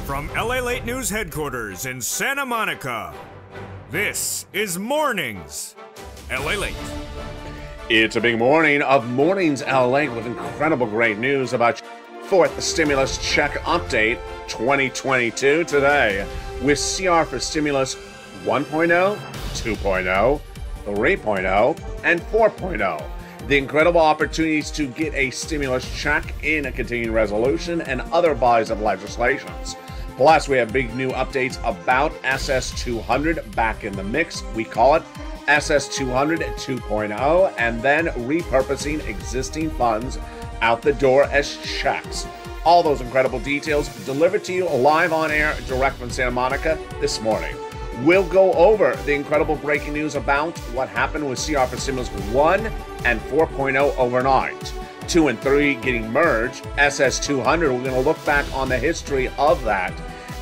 From LALATE News headquarters in Santa Monica, this is Mornings LALATE. It's a big morning of Mornings LALATE with incredible great news about fourth stimulus check update 2022 today with CR for stimulus 1.0, 2.0, 3.0, and 4.0. The incredible opportunities to get a stimulus check in a continuing resolution and other bodies of legislations. Plus, we have big new updates about SS200 back in the mix. We call it SS200 2.0, and then repurposing existing funds out the door as checks. All those incredible details delivered to you live on air direct from Santa Monica this morning. We'll go over the incredible breaking news about what happened with CR for Stimulus 1 and 4.0 overnight. 2 and 3 getting merged. SS200, we're going to look back on the history of that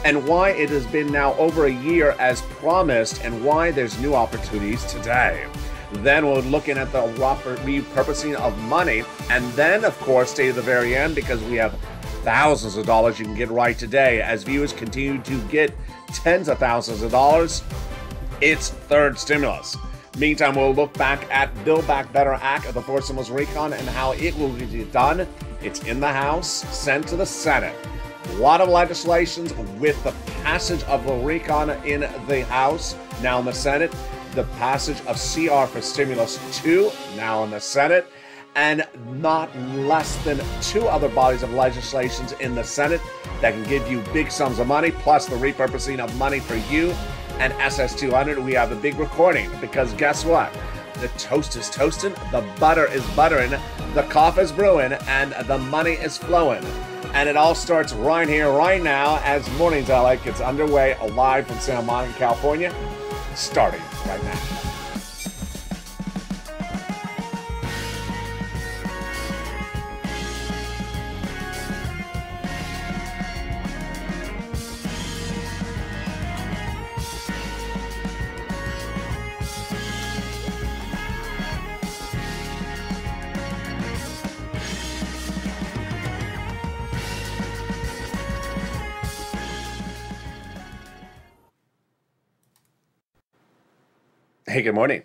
and why it has been now over a year as promised and why there's new opportunities today. Then we're looking at the repurposing of money, and then, of course, stay to the very end because we have thousands of dollars you can get right today as viewers continue to get tens of thousands of dollars. It's third stimulus. Meantime, we'll look back at Build Back Better Act of the fourth stimulus recon and how it will be done. It's in the House, sent to the Senate. A lot of legislations with the passage of the recon in the House, now in the Senate. The passage of CR for Stimulus 2, now in the Senate. And not less than 2 other bodies of legislations in the Senate that can give you big sums of money, plus the repurposing of money for you. And SS200, we have a big recording because guess what? The toast is toasting, the butter is buttering, the coffee is brewing, and the money is flowing. And it all starts right here, right now, as Mornings LA gets underway live from Santa Monica, California, starting right now. Hey, good morning,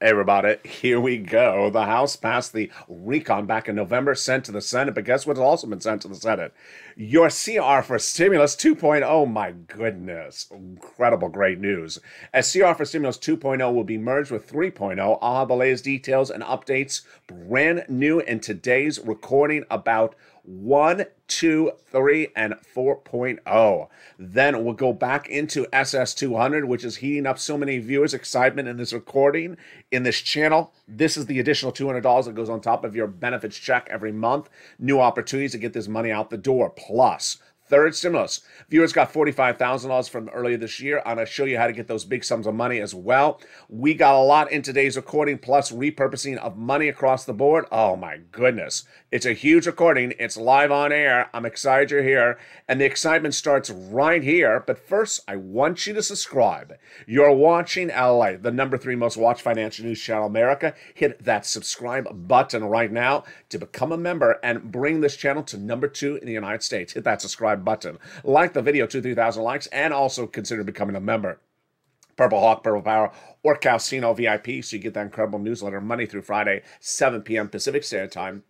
everybody. Here we go. The House passed the recon back in November, sent to the Senate, but guess what's also been sent to the Senate? Your CR for Stimulus 2.0. Oh, my goodness. Incredible, great news. As CR for Stimulus 2.0 will be merged with 3.0, I'll have the latest details and updates brand new in today's recording about 1, 2, 3, and 4.0. Then we'll go back into SS200, which is heating up so many viewers' excitement in this recording, in this channel. This is the additional $200 that goes on top of your benefits check every month. New opportunities to get this money out the door. Plus, third stimulus. Viewers got $45,000 from earlier this year. I'm going to show you how to get those big sums of money as well. We got a lot in today's recording, plus repurposing of money across the board. Oh my goodness. It's a huge recording. It's live on air. I'm excited you're here. And the excitement starts right here. But first, I want you to subscribe. You're watching LA, the #3 most watched financial news channel in America. Hit that subscribe button right now to become a member and bring this channel to #2 in the United States. Hit that subscribe button. Like the video, 2,000-3,000 likes, and also consider becoming a member. Purple Hawk, Purple Power, or Casino VIP, so you get that incredible newsletter Monday through Friday, 7 p.m. Pacific Standard Time,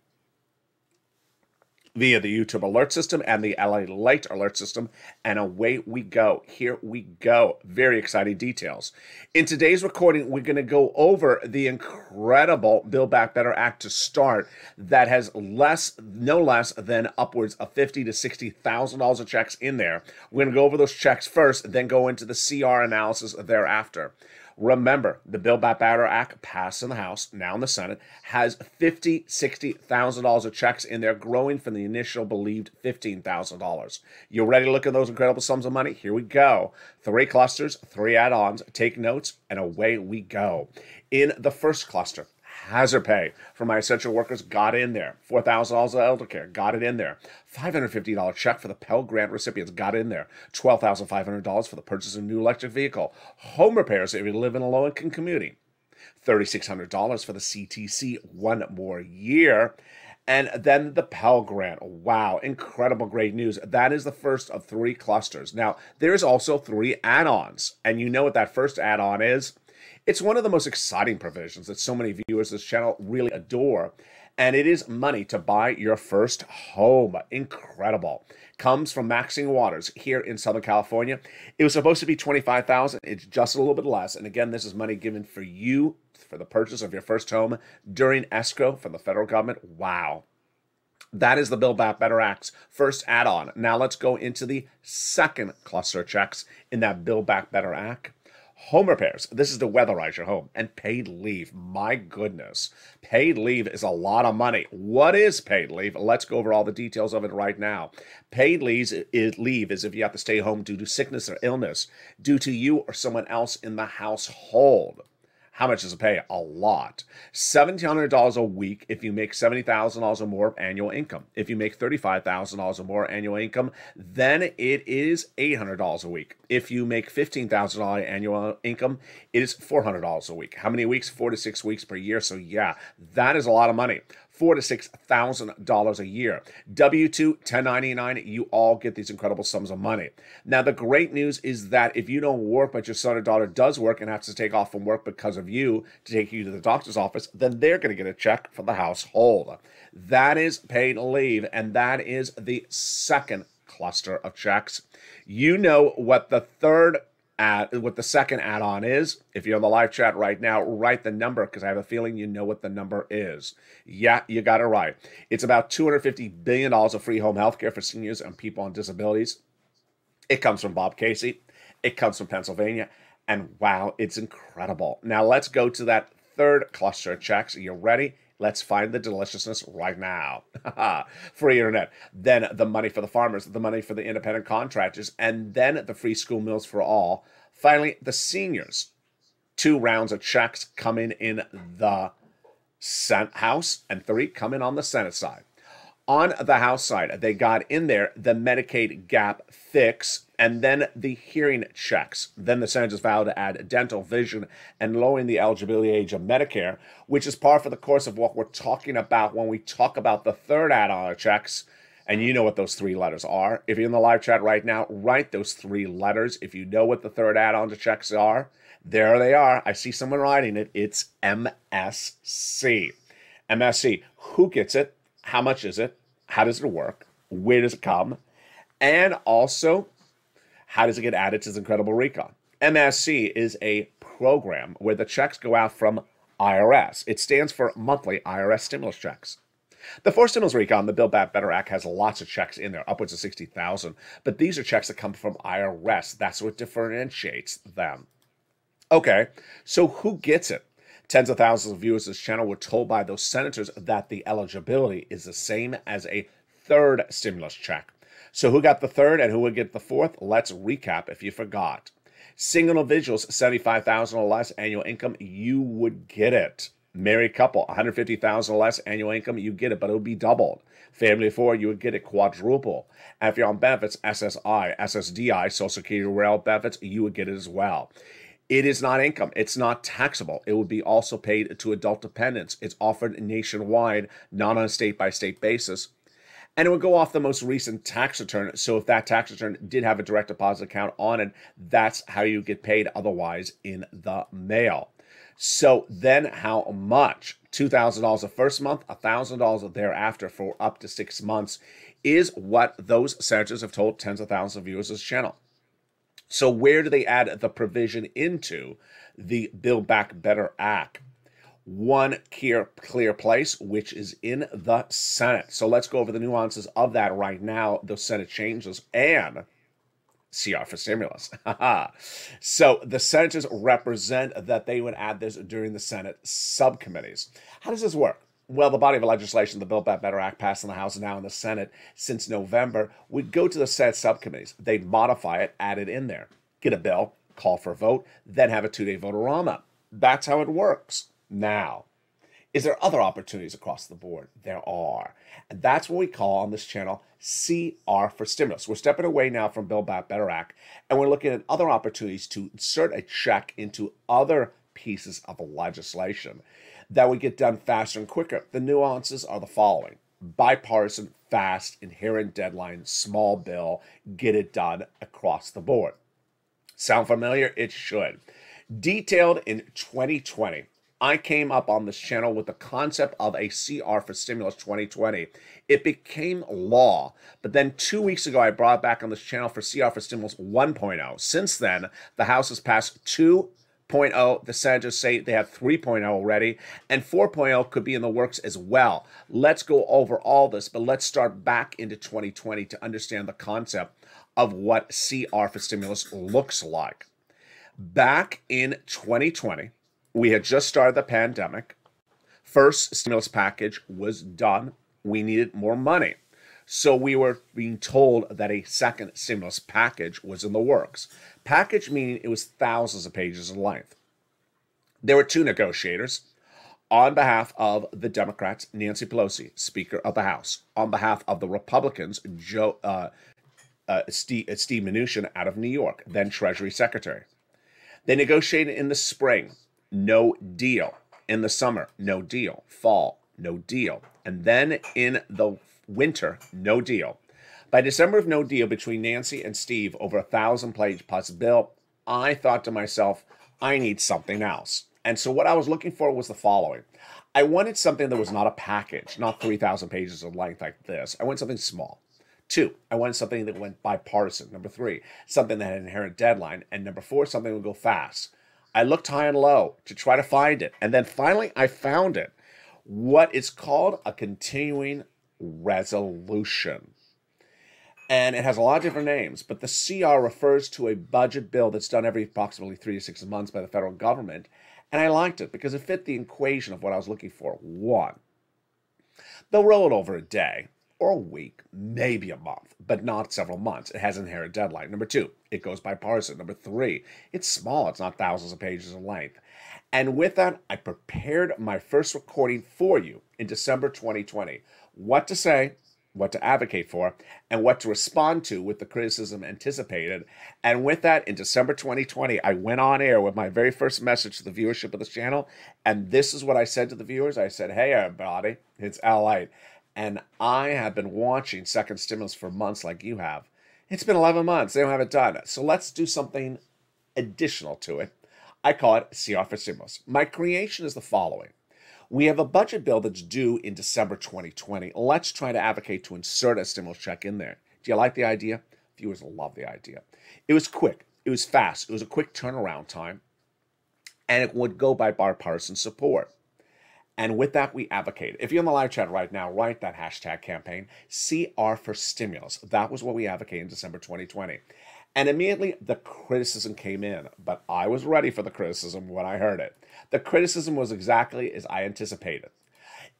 via the YouTube alert system and the LALATE alert system, and away we go. Here we go. Very exciting details. In today's recording, we're going to go over the incredible Build Back Better Act to start that has no less than upwards of $50,000 to $60,000 of checks in there. We're going to go over those checks first, then go into the CR analysis thereafter. Remember, the Build Back Better Act passed in the House, now in the Senate, has $50,000, $60,000 of checks in there, growing from the initial believed $15,000. You ready to look at those incredible sums of money? Here we go. 3 clusters, 3 add-ons. Take notes, and away we go. In the first cluster, hazard pay for my essential workers got in there. $4,000 of elder care got it in there. $550 check for the Pell Grant recipients got in there. $12,500 for the purchase of a new electric vehicle. Home repairs if you live in a low-income community. $3,600 for the CTC one more year. And then the Pell Grant. Wow, incredible, great news. That is the first of 3 clusters. Now, there's also 3 add-ons. And you know what that first add-on is? It's one of the most exciting provisions that so many viewers of this channel really adore. And it is money to buy your first home. Incredible. Comes from Maxine Waters here in Southern California. It was supposed to be $25,000. It's just a little bit less. And again, this is money given for you for the purchase of your first home during escrow from the federal government. Wow. That is the Build Back Better Act's first add-on. Now let's go into the second cluster of checks in that Build Back Better Act. Home repairs. This is to weatherize your home. And paid leave. My goodness. Paid leave is a lot of money. What is paid leave? Let's go over all the details of it right now. Paid leave is if you have to stay home due to sickness or illness, due to you or someone else in the household. How much does it pay? A lot. $1,700 a week if you make $70,000 or more of annual income. If you make $35,000 or more annual income, then it is $800 a week. If you make $15,000 annual income, it is $400 a week. How many weeks? 4 to 6 weeks per year. So yeah, that is a lot of money. $4,000 to $6,000 a year. W-2, 1099, you all get these incredible sums of money. Now, the great news is that if you don't work, but your son or daughter does work and has to take off from work because of you to take you to the doctor's office, then they're going to get a check from the household. That is paid leave, and that is the second cluster of checks. You know what the second add-on is. If you're on the live chat right now, write the number because I have a feeling you know what the number is. Yeah, you got it right. It's about $250 billion of free home health care for seniors and people on disabilities. It comes from Bob Casey. It comes from Pennsylvania. And wow, it's incredible. Now let's go to that third cluster of checks. Are you ready? Let's find the deliciousness right now. Free internet. Then the money for the farmers, the money for the independent contractors, and then the free school meals for all. Finally, the seniors. 2 rounds of checks coming in the House and 3 coming on the Senate side. On the House side, they got in there the Medicaid gap fix and then the hearing checks. Then the senators vowed to add dental, vision, and lowering the eligibility age of Medicare, which is par for the course of what we're talking about when we talk about the third add-on of checks. And you know what those 3 letters are. If you're in the live chat right now, write those 3 letters. If you know what the third add-on to checks are, there they are. I see someone writing it. It's MSC. MSC. Who gets it? How much is it? How does it work? Where does it come? And also, how does it get added to this incredible recon? MSC is a program where the checks go out from IRS. It stands for monthly IRS stimulus checks. The 4 stimulus recon, the Build Back Better Act, has lots of checks in there, upwards of 60,000. But these are checks that come from IRS. That's what differentiates them. Okay, so who gets it? Tens of thousands of viewers of this channel were told by those senators that the eligibility is the same as a third stimulus check. So who got the third and who would get the fourth? Let's recap if you forgot. Single individuals, $75,000 or less annual income, you would get it. Married couple, $150,000 or less annual income, you get it, but it would be doubled. Family of 4, you would get it quadruple. And if you're on benefits, SSI, SSDI, Social Security Rail benefits, you would get it as well. It is not income. It's not taxable. It would be also paid to adult dependents. It's offered nationwide, not on a state-by-state basis. And it would go off the most recent tax return. So if that tax return did have a direct deposit account on it, that's how you get paid otherwise in the mail. So then how much? $2,000 the first month, $1,000 thereafter for up to 6 months is what those senators have told tens of thousands of viewers of this channel. So where do they add the provision into the Build Back Better Act? One clear place, which is in the Senate. So let's go over the nuances of that right now, the Senate changes, and CR for stimulus. So the senators represent that they would add this during the Senate subcommittees. How does this work? Well, the body of legislation, the Build Back Better Act, passed in the House and now in the Senate since November, would go to the Senate subcommittees. They'd modify it, add it in there, get a bill, call for a vote, then have a 2-day vote-a-rama. That's how it works. Now, is there other opportunities across the board? There are. And that's what we call on this channel CR for stimulus. We're stepping away now from Build Back Better Act, and we're looking at other opportunities to insert a check into other pieces of legislation that would get done faster and quicker. The nuances are the following. bipartisan, fast, inherent deadline, small bill, get it done across the board. Sound familiar? It should. Detailed in 2020, I came up on this channel with the concept of a CR for stimulus 2020. It became law, but then 2 weeks ago, I brought it back on this channel for CR for stimulus 1.0. Since then, the House has passed 2.0. The senators say they have 3.0 already, and 4.0 could be in the works as well. Let's go over all this, but let's start back into 2020 to understand the concept of what CR for stimulus looks like. Back in 2020, we had just started the pandemic. First stimulus package was done. We needed more money. So we were being told that a second stimulus package was in the works. Package meaning it was thousands of pages in length. There were two negotiators. On behalf of the Democrats, Nancy Pelosi, Speaker of the House. On behalf of the Republicans, Steve Mnuchin out of New York, then Treasury Secretary. They negotiated in the spring, no deal. In the summer, no deal. Fall, no deal. And then in the winter, no deal. By December of no deal between Nancy and Steve over 1,000-page plus bill, I thought to myself, I need something else. And so what I was looking for was the following. I wanted something that was not a package, not 3,000 pages of length like this. I wanted something small. 2, I wanted something that went bipartisan. Number 3, something that had an inherent deadline. And number 4, something that would go fast. I looked high and low to try to find it. And then finally, I found it. What is called a continuing resolution. And it has a lot of different names, but the CR refers to a budget bill that's done every approximately 3 to 6 months by the federal government. And I liked it because it fit the equation of what I was looking for. 1, they'll roll it over a day or a week, maybe a month, but not several months. It has an inherent deadline. Number 2, it goes bipartisan. Number 3, it's small. It's not thousands of pages in length. And with that, I prepared my first recording for you in December 2020. What to say, what to advocate for, and what to respond to with the criticism anticipated. And with that, in December 2020, I went on air with my very first message to the viewership of this channel. And this is what I said to the viewers. I said, hey, everybody, it's LALATE. And I have been watching second stimulus for months like you have. It's been 11 months. They don't have it done. So let's do something additional to it. I call it CR for stimulus. My creation is the following. We have a budget bill that's due in December 2020. Let's try to advocate to insert a stimulus check in there. Do you like the idea? Viewers love the idea. It was quick. It was fast. It was a quick turnaround time. And it would go by bipartisan support. And with that, we advocate. If you're in the live chat right now, write that hashtag campaign, CR for stimulus. That was what we advocated in December 2020. And immediately the criticism came in, but I was ready for the criticism when I heard it. The criticism was exactly as I anticipated.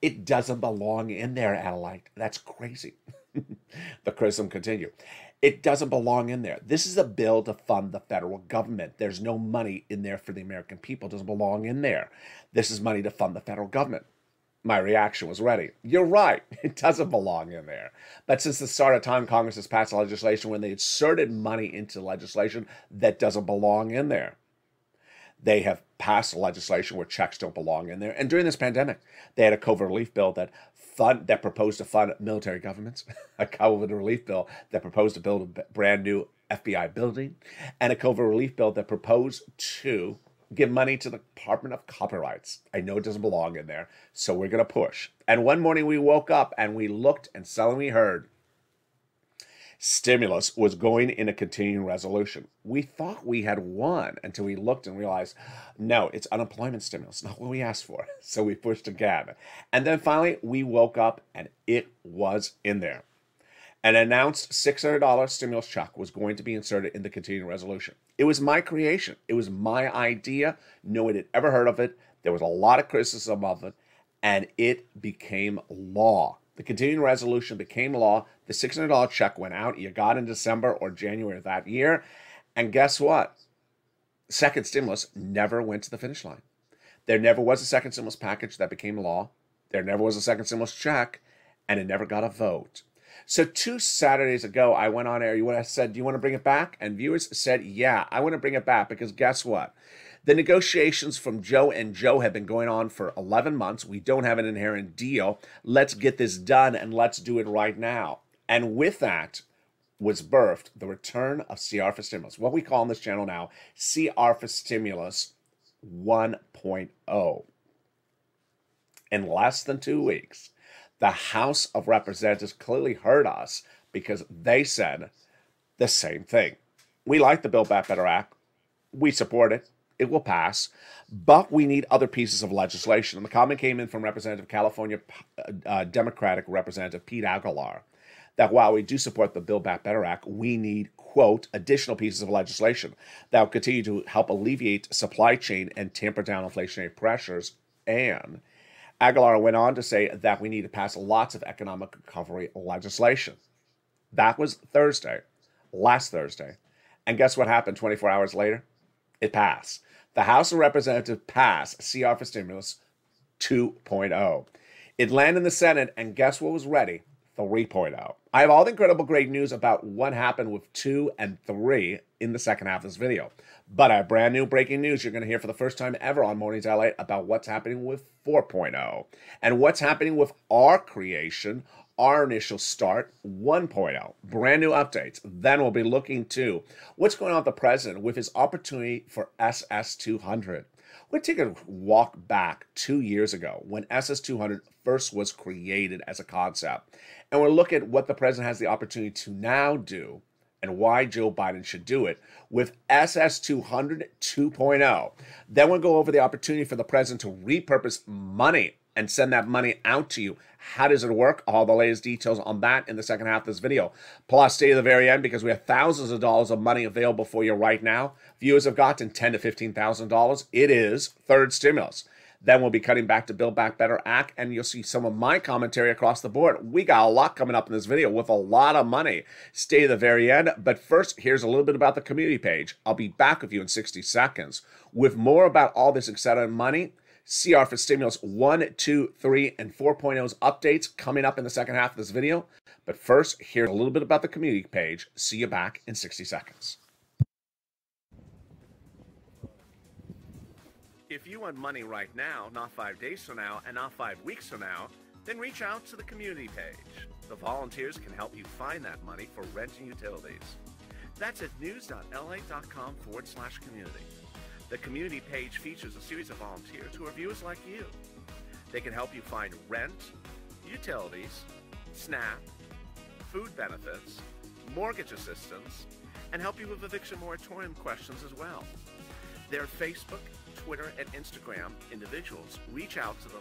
It doesn't belong in there, Adelaide. That's crazy. The criticism continued. It doesn't belong in there. This is a bill to fund the federal government. There's no money in there for the American people. It doesn't belong in there. This is money to fund the federal government. My reaction was ready. You're right. It doesn't belong in there. But since the start of time, Congress has passed legislation when they inserted money into legislation that doesn't belong in there. They have passed legislation where checks don't belong in there. And during this pandemic, they had a COVID relief bill that proposed to fund military governments, a COVID relief bill that proposed to build a brand new FBI building, and a COVID relief bill that proposed to give money to the Department of Copyrights. I know it doesn't belong in there, so we're going to push. And one morning we woke up and we looked and suddenly we heard stimulus was going in a continuing resolution. We thought we had won until we looked and realized, no, it's unemployment stimulus, not what we asked for. So we pushed again. And then finally, we woke up and it was in there. An announced $600 stimulus check was going to be inserted in the continuing resolution. It was my creation. It was my idea. No one had ever heard of it. There was a lot of criticism of it, and it became law. The continuing resolution became law. The $600 check went out. You got in December or January of that year. And guess what? Second stimulus never went to the finish line. There never was a second stimulus package that became law. There never was a second stimulus check, and it never got a vote. So 2 Saturdays ago, I went on air. I said, do you want to bring it back? And viewers said, yeah, I want to bring it back because guess what? The negotiations from Joe and Joe have been going on for 11 months. We don't have an inherent deal. Let's get this done and let's do it right now. And with that was birthed the return of CR for Stimulus, what we call on this channel now CR for Stimulus 1.0. In less than 2 weeks, the House of Representatives clearly heard us because they said the same thing. We like the Build Back Better Act. We support it. It will pass. But we need other pieces of legislation. And the comment came in from Representative California Democratic Representative Pete Aguilar that while we do support the Build Back Better Act, we need, quote, additional pieces of legislation that will continue to help alleviate supply chain and tamper down inflationary pressures. And Aguilar went on to say that we need to pass lots of economic recovery legislation. That was Thursday, last Thursday. And guess what happened 24 hours later? It passed. The House of Representatives passed CR for Stimulus 2.0. It landed in the Senate, and guess what was ready? 3.0. I have all the incredible great news about what happened with 2 and 3 in the second half of this video. But I have brand new breaking news you're going to hear for the first time ever on Mornings LA about what's happening with 4.0 and what's happening with our creation, our initial start, 1.0. Brand new updates. Then we'll be looking to what's going on with the president with his opportunity for SS200. We're going to take a walk back 2 years ago when SS200 first was created as a concept. And we'll look at what the president has the opportunity to now do and why Joe Biden should do it with SS200 2.0. Then we'll go over the opportunity for the president to repurpose money and send that money out to you. How does it work? All the latest details on that in the second half of this video. Plus, stay to the very end because we have thousands of dollars of money available for you right now. Viewers have gotten $10,000 to $15,000. It is third stimulus. Then we'll be cutting back to Build Back Better Act, and you'll see some of my commentary across the board. We got a lot coming up in this video with a lot of money. Stay to the very end. But first, here's a little bit about the community page. I'll be back with you in 60 seconds with more about all this exciting money. CR for Stimulus 1, 2, 3, and 4.0's updates coming up in the second half of this video. But first, here's a little bit about the community page. See you back in 60 seconds. If you want money right now, not 5 days from now, and not 5 weeks from now, then reach out to the community page. The volunteers can help you find that money for rent and utilities. That's at news.la.com/community. The community page features a series of volunteers who are viewers like you. They can help you find rent, utilities, SNAP, food benefits, mortgage assistance, and help you with eviction moratorium questions as well. Their Facebook, Twitter, and Instagram individuals reach out to them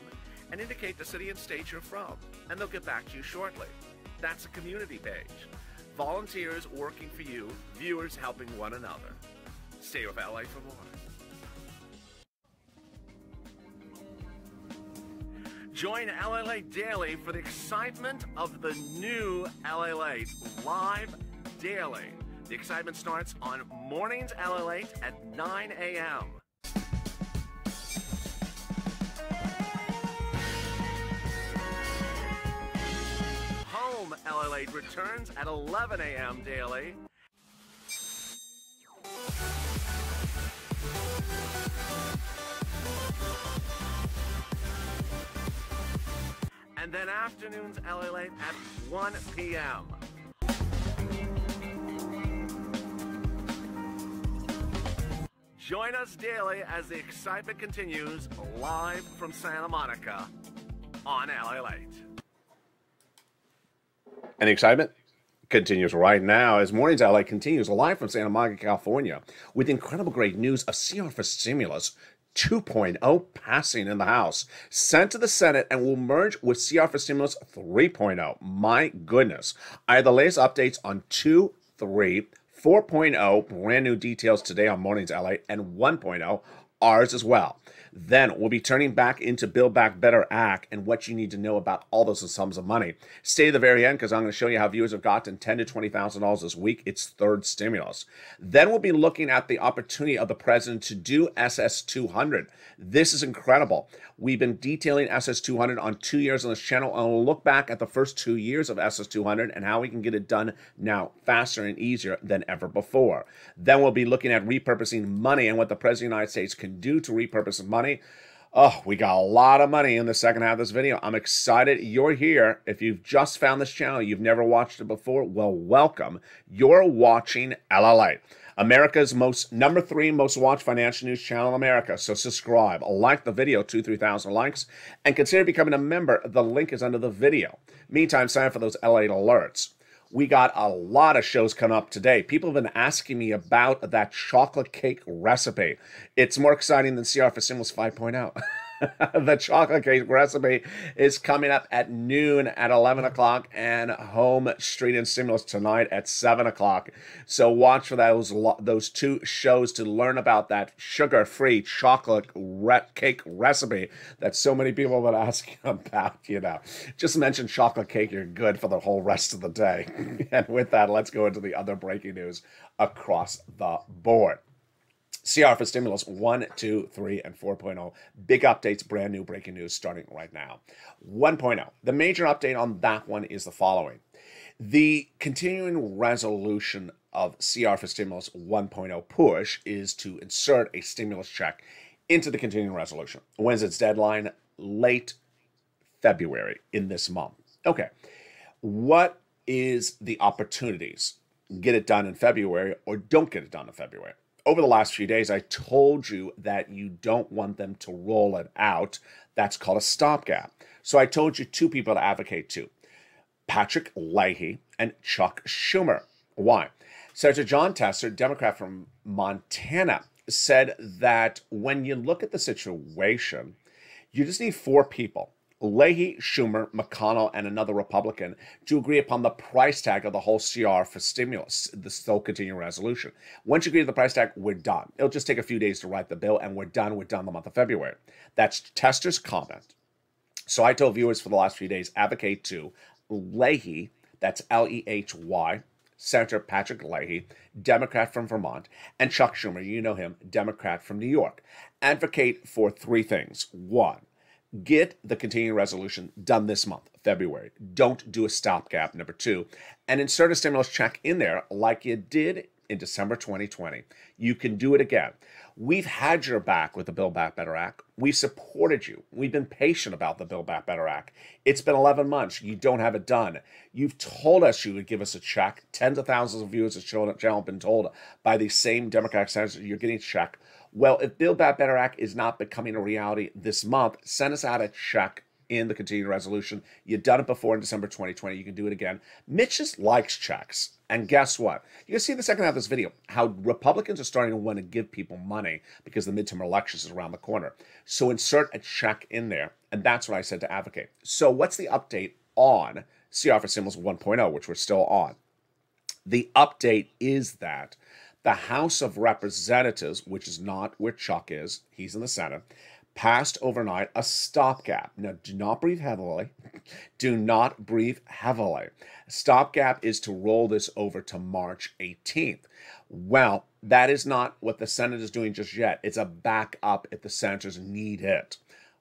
and indicate the city and state you're from, and they'll get back to you shortly. That's a community page. Volunteers working for you, viewers helping one another. Stay with LA for more. Join LALATE daily for the excitement of the new LALATE live daily. The excitement starts on Mornings LALATE at 9 a.m. Home LALATE returns at 11 a.m. daily. And then afternoons LALATE at 1 p.m. Join us daily as the excitement continues live from Santa Monica on LALATE. And the excitement continues right now as Mornings LA continues live from Santa Monica, California with incredible great news of CR for Stimulus 2.0 passing in the House, sent to the Senate, and will merge with CR for Stimulus 3.0. My goodness. I have the latest updates on 2, 3, 4.0, brand new details today on Mornings LA, and 1.0, ours as well. Then we'll be turning back into Build Back Better Act and what you need to know about all those sums of money. Stay to the very end because I'm going to show you how viewers have gotten $10,000 to $20,000 this week. It's third stimulus. Then we'll be looking at the opportunity of the president to do SS200. This is incredible. We've been detailing SS200 on 2 years on this channel, and we'll look back at the first 2 years of SS200 and how we can get it done now faster and easier than ever before. Then we'll be looking at repurposing money and what the President of the United States can can do to repurpose money. Oh, we got a lot of money in the second half of this video. I'm excited you're here. If you've just found this channel, you've never watched it before, well, welcome. You're watching LALATE, America's number 3 most watched financial news channel in America. So subscribe, like the video, 2,000-3,000 likes, and consider becoming a member. The link is under the video. Meantime, sign up for those LALATE alerts. We got a lot of shows coming up today. People have been asking me about that chocolate cake recipe. It's more exciting than CR for Stimulus 5.0. The chocolate cake recipe is coming up at noon at 11 o'clock and Home Street and Stimulus tonight at 7 o'clock. So watch for those 2 shows to learn about that sugar-free chocolate cake recipe that so many people have been asking about, you know. Just mention chocolate cake, you're good for the whole rest of the day. And with that, let's go into the other breaking news across the board. CR for Stimulus 1, 2, 3, and 4.0. Big updates, brand new breaking news starting right now. 1.0. The major update on that one is the following. The continuing resolution of CR for Stimulus 1.0 push is to insert a stimulus check into the continuing resolution. When's its deadline? Late February in this month. Okay. What is the opportunities? Get it done in February or don't get it done in February. Over the last few days, I told you that you don't want them to roll it out. That's called a stopgap. So I told you 2 people to advocate to, Patrick Leahy and Chuck Schumer. Why? Senator John Tester, Democrat from Montana, said that when you look at the situation, you just need 4 people, Leahy, Schumer, McConnell, and another Republican, to agree upon the price tag of the whole CR for stimulus, the whole continuing resolution. Once you agree to the price tag, we're done. It'll just take a few days to write the bill, and we're done. We're done the month of February. That's Tester's comment. So I told viewers for the last few days, advocate to Leahy, that's L-E-H-Y, Senator Patrick Leahy, Democrat from Vermont, and Chuck Schumer, you know him, Democrat from New York. Advocate for 3 things. 1, get the continuing resolution done this month, February. Don't do a stopgap, number 2. And insert a stimulus check in there like you did in December 2020. You can do it again. We've had your back with the Build Back Better Act. We supported you. We've been patient about the Build Back Better Act. It's been 11 months. You don't have it done. You've told us you would give us a check. Tens of thousands of viewers of the channel have been told by these same Democratic senators you're getting a check. Well, if Build Back Better Act is not becoming a reality this month, send us out a check in the continuing resolution. You've done it before in December 2020. You can do it again. Mitch just likes checks. And guess what? You can see in the second half of this video how Republicans are starting to want to give people money because the midterm elections is around the corner. So insert a check in there. And that's what I said to advocate. So what's the update on CR for Stimulus 1.0, which we're still on? The update is that the House of Representatives, which is not where Chuck is, he's in the Senate, passed overnight a stopgap. Now, do not breathe heavily. Do not breathe heavily. Stopgap is to roll this over to March 18th. Well, that is not what the Senate is doing just yet. It's a backup if the senators need it.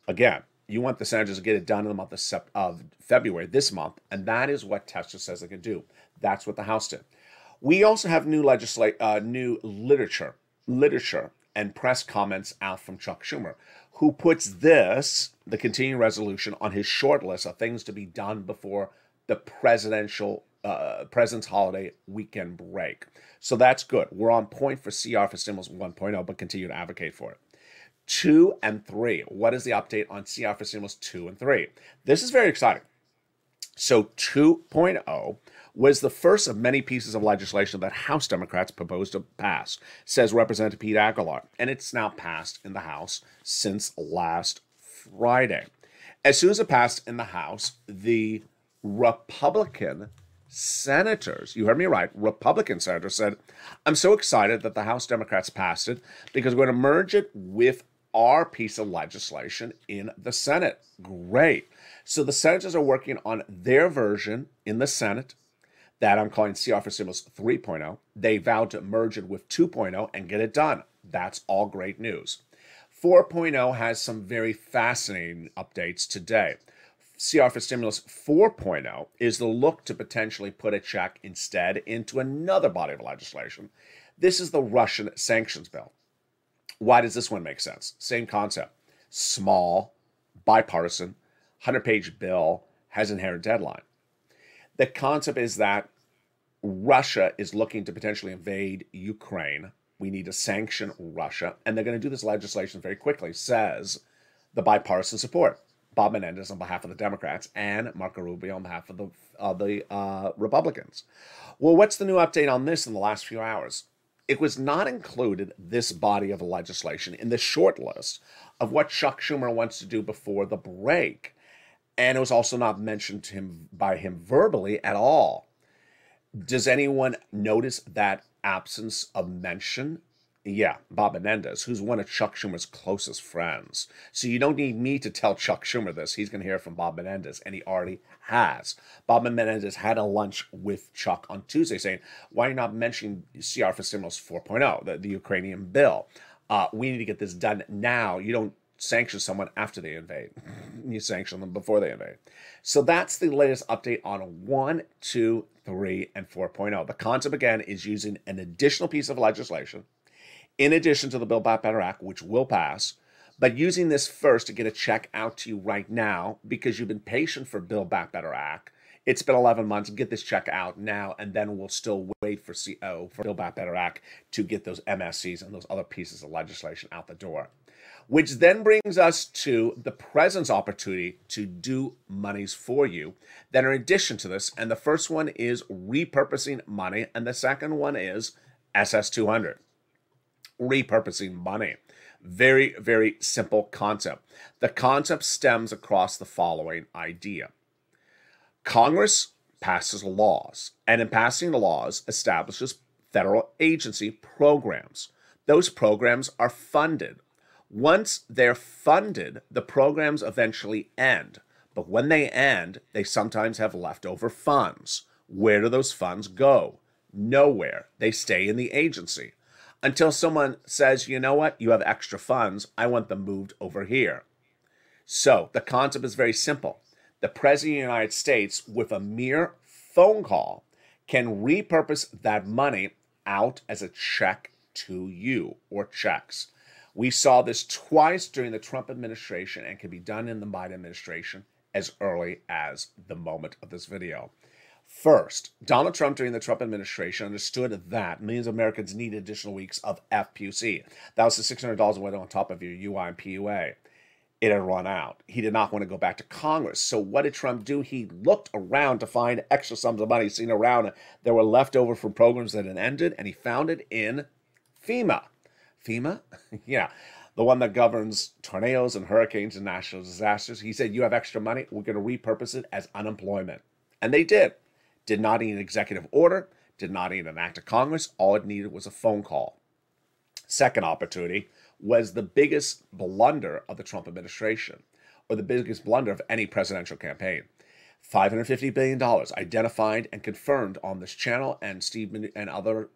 Again, you want the senators to get it done in the month of February, this month, and that is what Tester says they can do. That's what the House did. We also have new literature and press comments out from Chuck Schumer, who puts the continuing resolution, on his short list of things to be done before the president's holiday weekend break. So that's good. We're on point for CR for Stimulus 1.0, but continue to advocate for it. 2 and 3. What is the update on CR for Stimulus 2 and 3? This is very exciting. So 2.0 was the first of many pieces of legislation that House Democrats proposed to pass, says Representative Pete Aguilar, and it's now passed in the House since last Friday. As soon as it passed in the House, the Republican senators, you heard me right, Republican senators said, I'm so excited that the House Democrats passed it because we're going to merge it with our piece of legislation in the Senate. Great. So the senators are working on their version in the Senate that I'm calling CR for Stimulus 3.0. They vowed to merge it with 2.0 and get it done. That's all great news. 4.0 has some very fascinating updates today. CR for Stimulus 4.0 is the look to potentially put a check instead into another body of legislation. This is the Russian sanctions bill. Why does this one make sense? Same concept. Small, bipartisan, 100-page bill has inherent deadline. The concept is that Russia is looking to potentially invade Ukraine. We need to sanction Russia, and they're going to do this legislation very quickly, says the bipartisan support. Bob Menendez on behalf of the Democrats and Marco Rubio on behalf of the Republicans. Well, what's the new update on this in the last few hours? It was not included, this body of legislation, in the short list of what Chuck Schumer wants to do before the break. And it was also not mentioned to him by him verbally at all. Does anyone notice that absence of mention? Yeah, Bob Menendez, who's one of Chuck Schumer's closest friends. So you don't need me to tell Chuck Schumer this. He's going to hear from Bob Menendez, and he already has. Bob Menendez had a lunch with Chuck on Tuesday saying, why are you not mentioning CR for Stimulus 4.0, the Ukrainian bill? We need to get this done now. You don't sanction someone after they invade. You sanction them before they invade. So that's the latest update on 1, 2, 3, and 4.0. The concept, again, is using an additional piece of legislation in addition to the Build Back Better Act, which will pass, but using this first to get a check out to you right now because you've been patient for Build Back Better Act. It's been 11 months. Get this check out now, and then we'll still wait for Build Back Better Act to get those MSCs and those other pieces of legislation out the door. Which then brings us to the president's opportunity to do monies for you that are in addition to this. And the first one is repurposing money, and the second one is SS200. Repurposing money. Very, very simple concept. The concept stems across the following idea. Congress passes laws, and in passing the laws, establishes federal agency programs. Those programs are funded. Once they're funded, the programs eventually end. But when they end, they sometimes have leftover funds. Where do those funds go? Nowhere. They stay in the agency. Until someone says, you know what, you have extra funds, I want them moved over here. So the concept is very simple. The President of the United States, with a mere phone call, can repurpose that money out as a check to you, or checks. We saw this twice during the Trump administration and can be done in the Biden administration as early as the moment of this video. First, Donald Trump during the Trump administration understood that millions of Americans needed additional weeks of FPC. That was the $600 went on top of your UI and PUA. It had run out. He did not want to go back to Congress. So what did Trump do? He looked around to find extra sums of money seen around that were left over from programs that had ended, and he found it in FEMA. FEMA? Yeah. The one that governs tornadoes and hurricanes and national disasters. He said, you have extra money, we're going to repurpose it as unemployment. And they did. Did not need an executive order, did not need an act of Congress. All it needed was a phone call. Second opportunity was the biggest blunder of the Trump administration, or the biggest blunder of any presidential campaign. $550 billion identified and confirmed on this channel, and Steve and other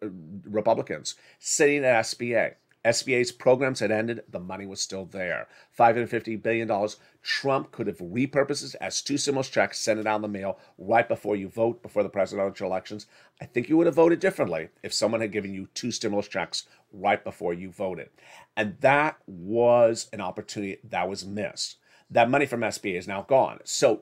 Republicans sitting at SBA. SBA's programs had ended. The money was still there. $550 billion. Trump could have repurposed it as 2 stimulus checks, sent it out in the mail right before you vote, before the presidential elections. I think you would have voted differently if someone had given you 2 stimulus checks right before you voted. And that was an opportunity that was missed. That money from SBA is now gone. So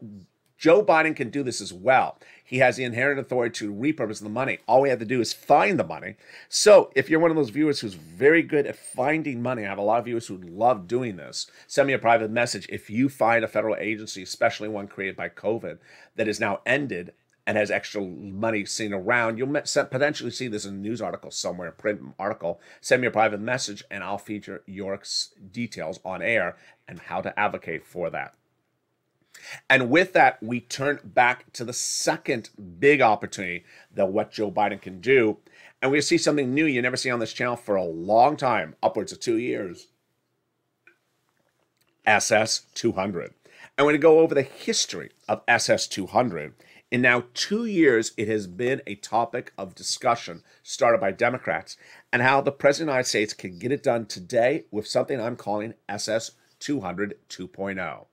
Joe Biden can do this as well. He has the inherent authority to repurpose the money. All we have to do is find the money. So if you're one of those viewers who's very good at finding money, I have a lot of viewers who love doing this. Send me a private message. If you find a federal agency, especially one created by COVID, that is now ended and has extra money seen around, you'll potentially see this in a news article somewhere, a print article. Send me a private message and I'll feature your details on air and how to advocate for that. And with that, we turn back to the second big opportunity that what Joe Biden can do. And we see something new you never see on this channel for a long time, upwards of 2 years. SS200. And we're going to go over the history of SS200. In now 2 years, it has been a topic of discussion started by Democrats and how the President of the United States can get it done today with something I'm calling SS200 2.0.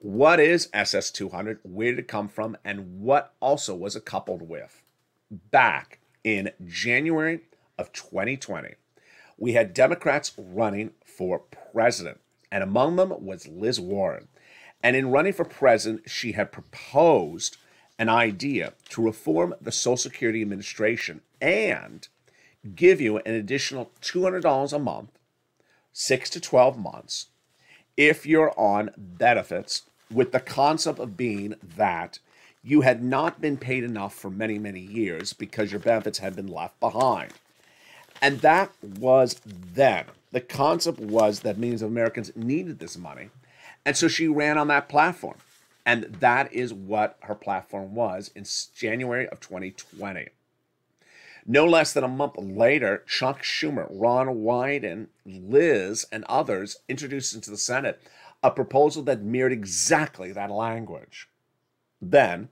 What is SS200? Where did it come from? And what also was it coupled with? Back in January of 2020, we had Democrats running for president, and among them was Liz Warren. And in running for president, she had proposed an idea to reform the Social Security Administration and give you an additional $200 a month, 6 to 12 months, if you're on benefits, with the concept of being that you had not been paid enough for many, many years because your benefits had been left behind. And that was then. The concept was that millions of Americans needed this money. And so she ran on that platform. And that is what her platform was in January of 2020. No less than a month later, Chuck Schumer, Ron Wyden, Liz, and others introduced into the Senate a proposal that mirrored exactly that language. Then,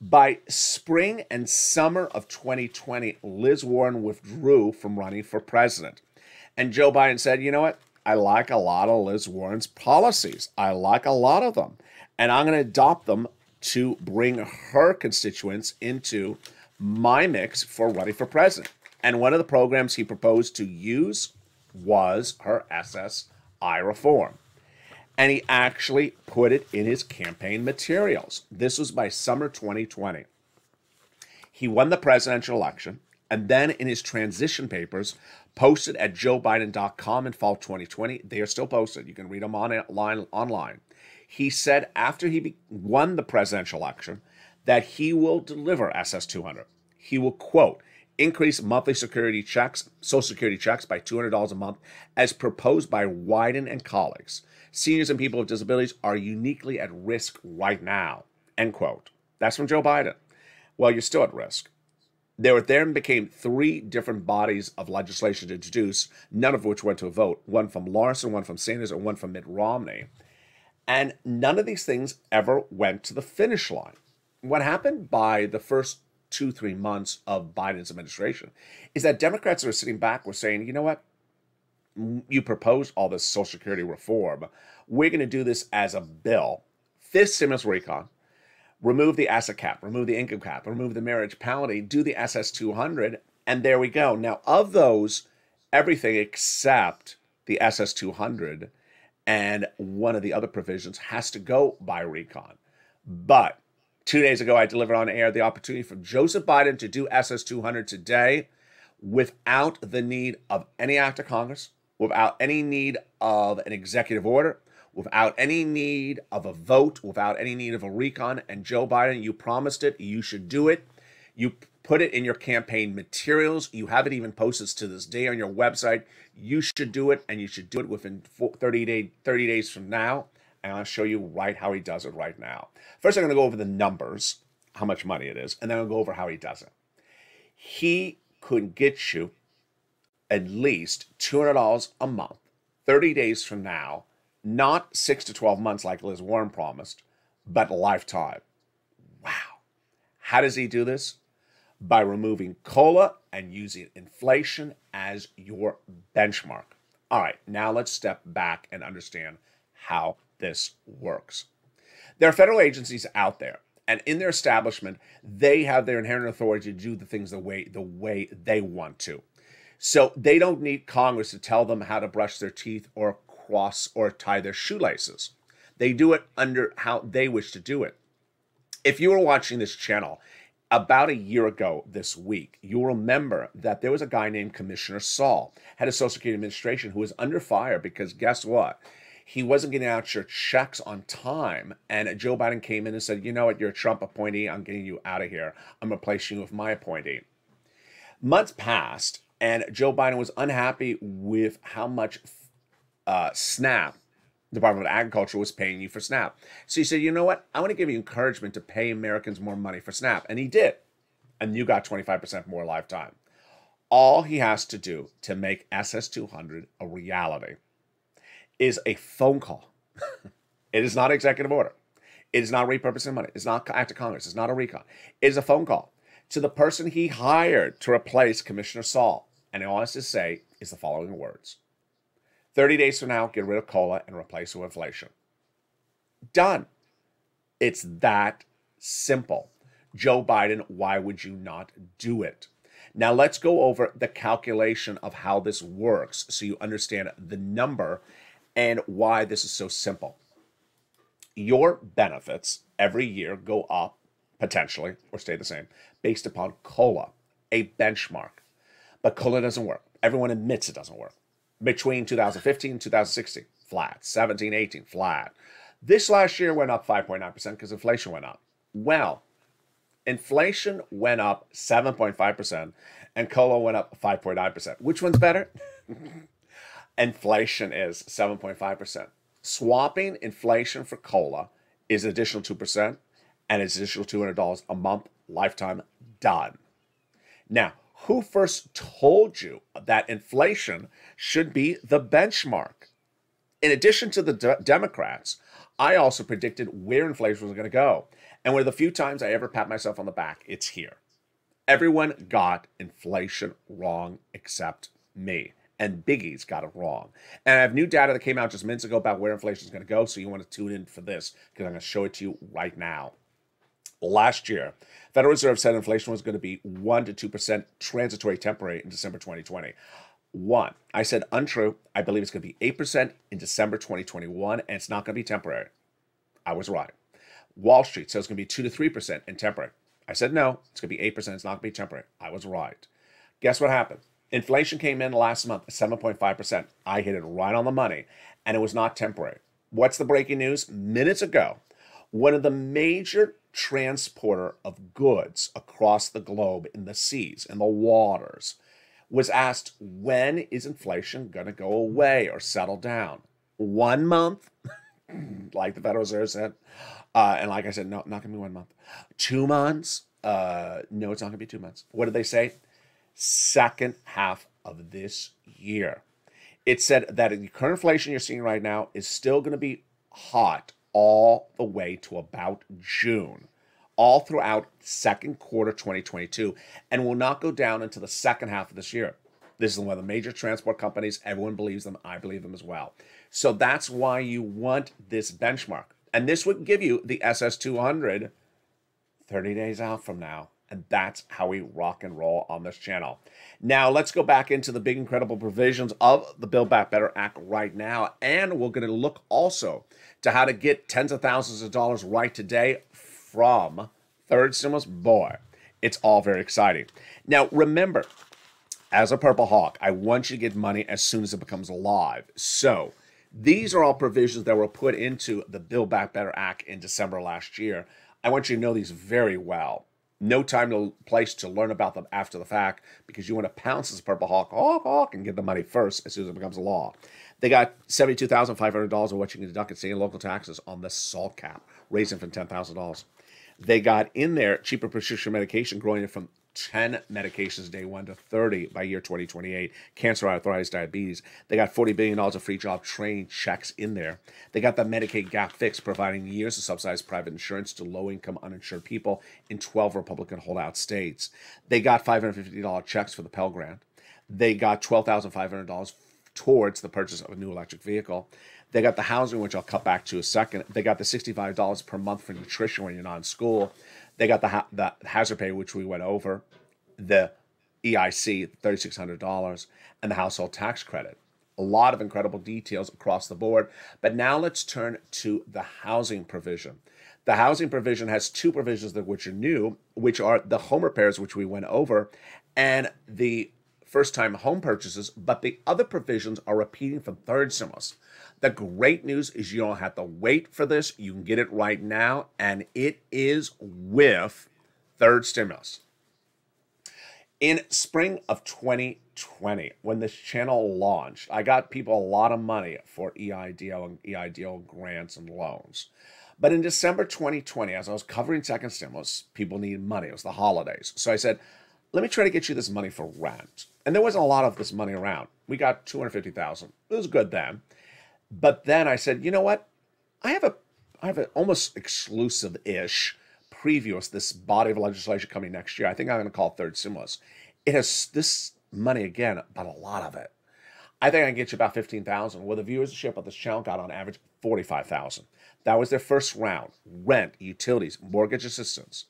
by spring and summer of 2020, Liz Warren withdrew from running for president. And Joe Biden said, you know what? I like a lot of Liz Warren's policies. I like a lot of them. And I'm going to adopt them to bring her constituents into my mix for running for president. And one of the programs he proposed to use was her SSI reform. And he actually put it in his campaign materials. This was by summer 2020. He won the presidential election, and then in his transition papers, posted at joebiden.com in fall 2020, they are still posted. You can read them online. He said after he won the presidential election that he will deliver SS200. He will, quote, increase monthly Social Security checks by $200 a month as proposed by Wyden and colleagues. Seniors and people with disabilities are uniquely at risk right now, end quote. That's from Joe Biden. Well, you're still at risk. There then became 3 different bodies of legislation introduced, none of which went to a vote. One from Larson, one from Sanders, and one from Mitt Romney. And none of these things ever went to the finish line. What happened by the first 2-3 months of Biden's administration is that Democrats who are sitting back were saying, you know what? You proposed all this Social Security reform. We're going to do this as a bill. This stimulus recon, remove the asset cap, remove the income cap, remove the marriage penalty, do the SS200, and there we go. Now, of those, everything except the SS200 and one of the other provisions has to go by recon. But 2 days ago, I delivered on air the opportunity for Joseph Biden to do SS200 today without the need of any act of Congress, without any need of an executive order, without any need of a vote, without any need of a recon. And Joe Biden, you promised it. You should do it. You put it in your campaign materials. You have it even posted to this day on your website. You should do it, and you should do it within 30 days from now. And I'll show you right how he does it right now. First, I'm going to go over the numbers, how much money it is, and then I'll go over how he does it. He could get you at least $200 a month, 30 days from now, not 6 to 12 months like Liz Warren promised, but lifetime. Wow. How does he do this? By removing COLA and using inflation as your benchmark. All right, now let's step back and understand how this works. There are federal agencies out there, and in their establishment, they have their inherent authority to do the things the way they want to. So they don't need Congress to tell them how to brush their teeth or cross or tie their shoelaces. They do it under how they wish to do it. If you were watching this channel about a year ago this week, you'll remember that there was a guy named Commissioner Saul, head of Social Security Administration, who was under fire because guess what? He wasn't getting out your checks on time. And Joe Biden came in and said, you know what, you're a Trump appointee. I'm getting you out of here. I'm replacing you with my appointee. Months passed, and Joe Biden was unhappy with how much SNAP, Department of Agriculture, was paying you for SNAP. So he said, you know what, I want to give you encouragement to pay Americans more money for SNAP. And he did. And you got 25% more lifetime. All he has to do to make SS200 a reality is a phone call. It is not executive order. It is not repurposing money. It's not act of Congress. It's not a recon. It is a phone call to the person he hired to replace Commissioner Saul. And all he has to say is the following words. 30 days from now, get rid of COLA and replace it with inflation. Done. It's that simple. Joe Biden, why would you not do it? Now let's go over the calculation of how this works so you understand the number and why this is so simple. Your benefits every year go up, potentially, or stay the same, based upon COLA, a benchmark. But COLA doesn't work. Everyone admits it doesn't work. Between 2015 and 2016, flat. 17, 18, flat. This last year went up 5.9% because inflation went up. Well, inflation went up 7.5% and COLA went up 5.9%. Which one's better? Inflation is 7.5%. Swapping inflation for COLA is an additional 2% and it's additional $200 a month, lifetime, done. Now, who first told you that inflation should be the benchmark? In addition to the Democrats, I also predicted where inflation was going to go. And one of the few times I ever pat myself on the back, it's here. Everyone got inflation wrong except me. And Biggie's got it wrong. And I have new data that came out just minutes ago about where inflation is going to go, so you want to tune in for this because I'm going to show it to you right now. Last year, Federal Reserve said inflation was going to be 1 to 2% transitory temporary in December 2020. I said untrue. I believe it's going to be 8% in December 2021, and it's not going to be temporary. I was right. Wall Street says it's going to be 2 to 3% in temporary. I said no, it's going to be 8%, it's not going to be temporary. I was right. Guess what happened? Inflation came in last month at 7.5%. I hit it right on the money, and it was not temporary. What's the breaking news? Minutes ago, one of the major transporter of goods across the globe in the seas, in the waters, was asked, when is inflation going to go away or settle down? 1 month, like the Federal Reserve said. And like I said, no, not going to be 1 month. 2 months? No, it's not going to be 2 months. What did they say? Second half of this year. It said that the current inflation you're seeing right now is still going to be hot all the way to about June, all throughout second quarter 2022, and will not go down until the second half of this year. This is one of the major transport companies. Everyone believes them. I believe them as well. So that's why you want this benchmark. And this would give you the SS200 30 days out from now. And that's how we rock and roll on this channel. Now, let's go back into the big, incredible provisions of the Build Back Better Act right now. And we're going to look also to how to get tens of thousands of dollars right today from third stimulus. Boy, it's all very exciting. Now, remember, as a Purple Hawk, I want you to get money as soon as it becomes live. So these are all provisions that were put into the Build Back Better Act in December last year. I want you to know these very well. No time to place to learn about them after the fact because you want to pounce as a Purple Hawk, and get the money first as soon as it becomes a law. They got $72,500 of what you can deduct in state and local taxes on the SALT cap, raising from $10,000. They got in there cheaper prescription medication, growing it from 10 medications day 1 to 30 by year 2028. Cancer, arthritis, diabetes. They got $40 billion of free job training checks in there. They got the Medicaid gap fix, providing years of subsidized private insurance to low-income uninsured people in 12 Republican holdout states. They got $550 checks for the Pell Grant. They got $12,500 towards the purchase of a new electric vehicle. They got the housing, which I'll cut back to a second. They got the $65 per month for nutrition when you're not in school. They got the hazard pay, which we went over, the EIC, $3,600, and the household tax credit. A lot of incredible details across the board. But now let's turn to the housing provision. The housing provision has two provisions that which are new, which are the home repairs, which we went over, and the first-time home purchases. But the other provisions are repeating from third stimulus. The great news is you don't have to wait for this. You can get it right now, and it is with third stimulus. In spring of 2020, when this channel launched, I got people a lot of money for EIDL and EIDL grants and loans. But in December 2020, as I was covering second stimulus, people needed money. It was the holidays. So I said, let me try to get you this money for rent. And there wasn't a lot of this money around. We got $250,000. It was good then. But then I said, you know what? I have an almost exclusive-ish preview of this body of legislation coming next year. I think I'm going to call it third stimulus. It has this money again, but a lot of it. I think I can get you about $15,000. Well, the viewership of this channel got on average $45,000. That was their first round. Rent, utilities, mortgage assistance.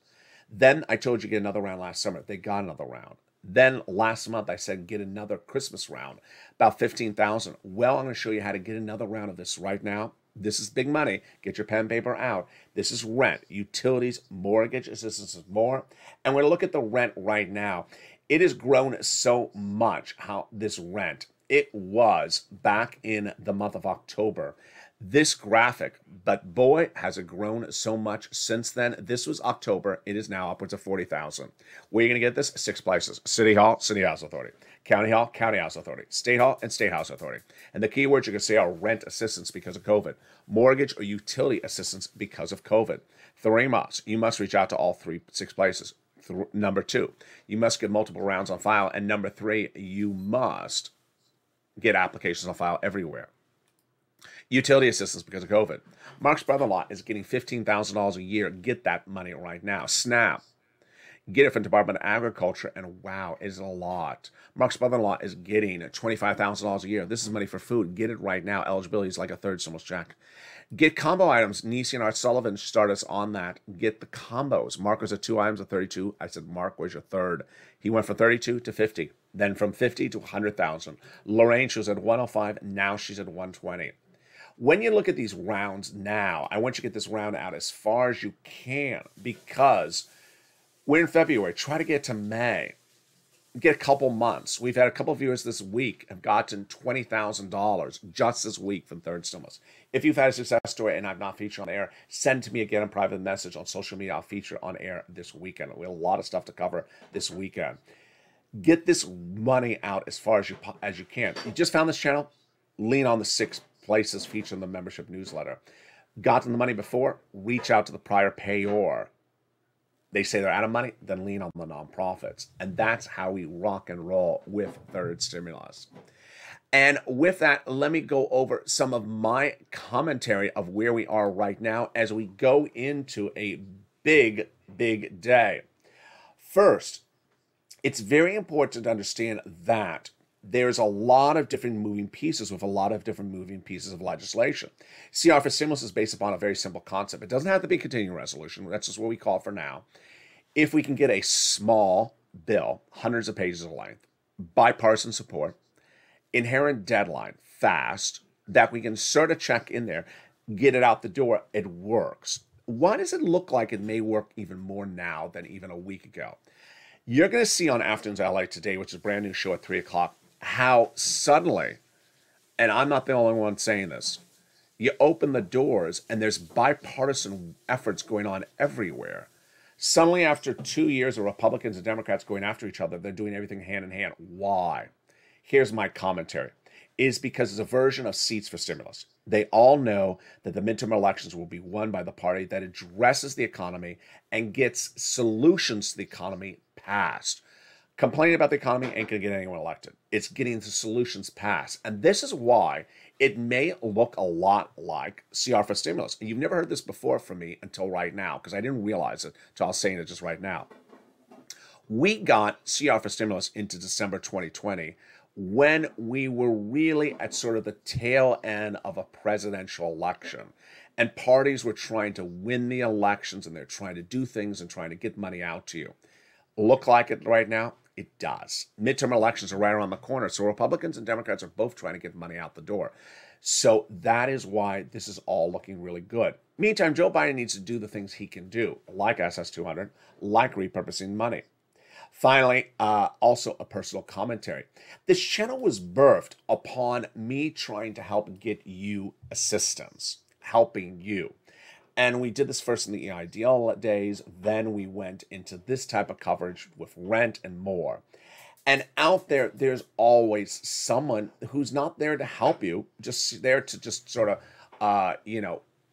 Then I told you to get another round last summer. They got another round. Then last month I said get another Christmas round, about 15,000. Well, I'm going to show you how to get another round of this right now. This is big money. Get your pen and paper out. This is rent, utilities, mortgage assistance is more. And we're going to look at the rent right now. It has grown so much, how this rent. It was back in the month of October. This graphic, but boy, has it grown so much since then. This was October. It is now upwards of 40,000. Where are you going to get this? 6 places. City Hall, City House Authority. County Hall, County House Authority. State Hall, and State House Authority. And the keywords you can say are rent assistance because of COVID, mortgage or utility assistance because of COVID. 3 months. You must reach out to all 6 places. Number 2, you must get multiple rounds on file. And number 3, you must get applications on file everywhere. Utility assistance because of COVID. Mark's brother-in-law is getting $15,000 a year. Get that money right now. SNAP. Get it from Department of Agriculture, and wow, it's a lot. Mark's brother-in-law is getting $25,000 a year. This is money for food. Get it right now. Eligibility is like a third stimulus check. Get combo items. Nisi and Art Sullivan started us on that. Get the combos. Mark was at 2 items of 32. I said, Mark, where's your third? He went from 32 to 50. Then from 50 to 100,000. Lorraine, she was at 105. Now she's at 120. When you look at these rounds now, I want you to get this round out as far as you can because we're in February. Try to get to May. Get a couple months. We've had a couple of viewers this week have gotten $20,000 just this week from third stimulus. If you've had a success story and I've not featured on air, send to me again a private message on social media. I'll feature on air this weekend. We have a lot of stuff to cover this weekend. Get this money out as far as you can. You just found this channel? Lean on the 6 places featured in the membership newsletter. Gotten the money before? Reach out to the prior payor. They say they're out of money, then lean on the nonprofits. And that's how we rock and roll with third stimulus. And with that, let me go over some of my commentary of where we are right now as we go into a big, big day. First, it's very important to understand that there's a lot of different moving pieces with a lot of different moving pieces of legislation. CR for stimulus is based upon a very simple concept. It doesn't have to be a continuing resolution. That's just what we call it for now. If we can get a small bill, hundreds of pages of length, bipartisan support, inherent deadline, fast, that we can insert a check in there, get it out the door, it works. Why does it look like it may work even more now than even a week ago? You're going to see on Afternoons LA Today, which is a brand new show at 3 o'clock, how suddenly, and I'm not the only one saying this, you open the doors and there's bipartisan efforts going on everywhere. Suddenly, after 2 years of Republicans and Democrats going after each other, they're doing everything hand in hand. Why? Here's my commentary. It is because it's a version of seats for stimulus. They all know that the midterm elections will be won by the party that addresses the economy and gets solutions to the economy passed. Complaining about the economy ain't going to get anyone elected. It's getting the solutions passed. And this is why it may look a lot like CR for stimulus. And you've never heard this before from me until right now, because I didn't realize it until I was saying it just right now. We got CR for stimulus into December 2020 when we were really at sort of the tail end of a presidential election. And parties were trying to win the elections, and they're trying to do things and trying to get money out to you. Look like it right now? It does. Midterm elections are right around the corner, so Republicans and Democrats are both trying to get money out the door. So that is why this is all looking really good. Meantime, Joe Biden needs to do the things he can do, like SS200, like repurposing money. Finally, also a personal commentary. This channel was birthed upon me trying to help get you assistance, helping you. And we did this first in the EIDL days. Then we went into this type of coverage with rent and more. And out there, there's always someone who's not there to help you, just there to just sort of,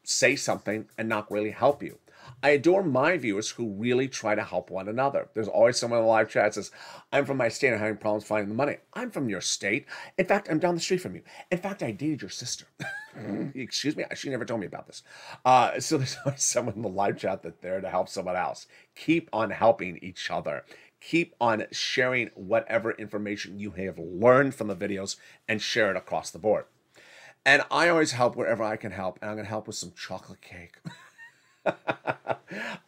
say something and not really help you. I adore my viewers who really try to help one another. There's always someone in the live chat that says, I'm from my state and having problems finding the money. I'm from your state. In fact, I'm down the street from you. In fact, I dated your sister. Excuse me? She never told me about this. So there's always someone in the live chat that's there to help someone else. Keep on helping each other. Keep on sharing whatever information you have learned from the videos and share it across the board. And I always help wherever I can help. And I'm going to help with some chocolate cake.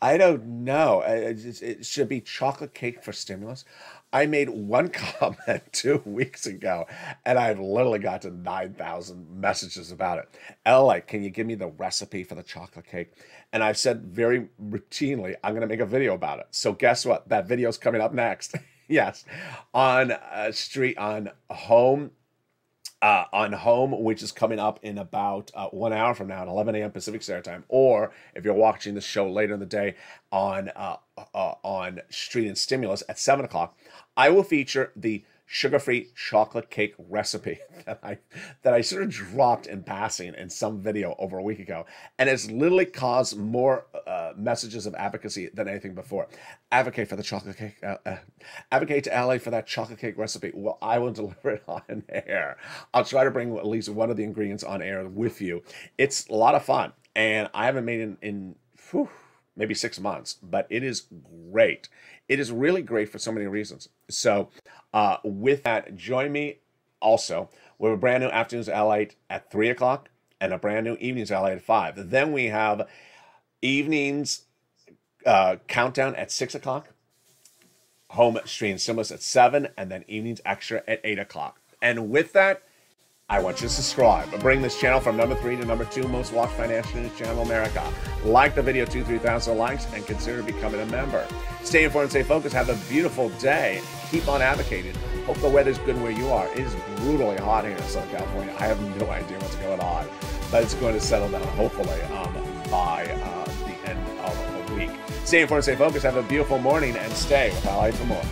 I don't know. It should be chocolate cake for stimulus. I made one comment 2 weeks ago, and I've literally got to 9,000 messages about it. LALATE, can you give me the recipe for the chocolate cake? And I've said very routinely, I'm going to make a video about it. So guess what? That video's coming up next. Yes, on home, which is coming up in about 1 hour from now at 11 a.m. Pacific Standard Time, or if you're watching the show later in the day on Street and Stimulus at 7 o'clock, I will feature the sugar-free chocolate cake recipe that I sort of dropped in passing in some video over a week ago, and it's literally caused more messages of advocacy than anything before. Advocate for the chocolate cake. Advocate to LA for that chocolate cake recipe. Well, I will deliver it on air. I'll try to bring at least one of the ingredients on air with you. It's a lot of fun, and I haven't made it in maybe 6 months, but it is great. It is really great for so many reasons. So with that, join me also with a brand new Afternoons LALATE at 3 o'clock and a brand new Evenings LALATE at 5. Then we have Evenings Countdown at 6 o'clock, Home Stream Stimulus at 7, and then Evenings Extra at 8 o'clock. And with that, I want you to subscribe and bring this channel from number 3 to number 2 most watched financial news channel in America. Like the video, 2,000-3,000 likes, and consider becoming a member. Stay informed and stay focused. Have a beautiful day. Keep on advocating. Hope the weather's good where you are. It is brutally hot here in Southern California. I have no idea what's going on, but it's going to settle down hopefully by the end of the week. Stay informed and stay focused. Have a beautiful morning, and stay with LALATE for more.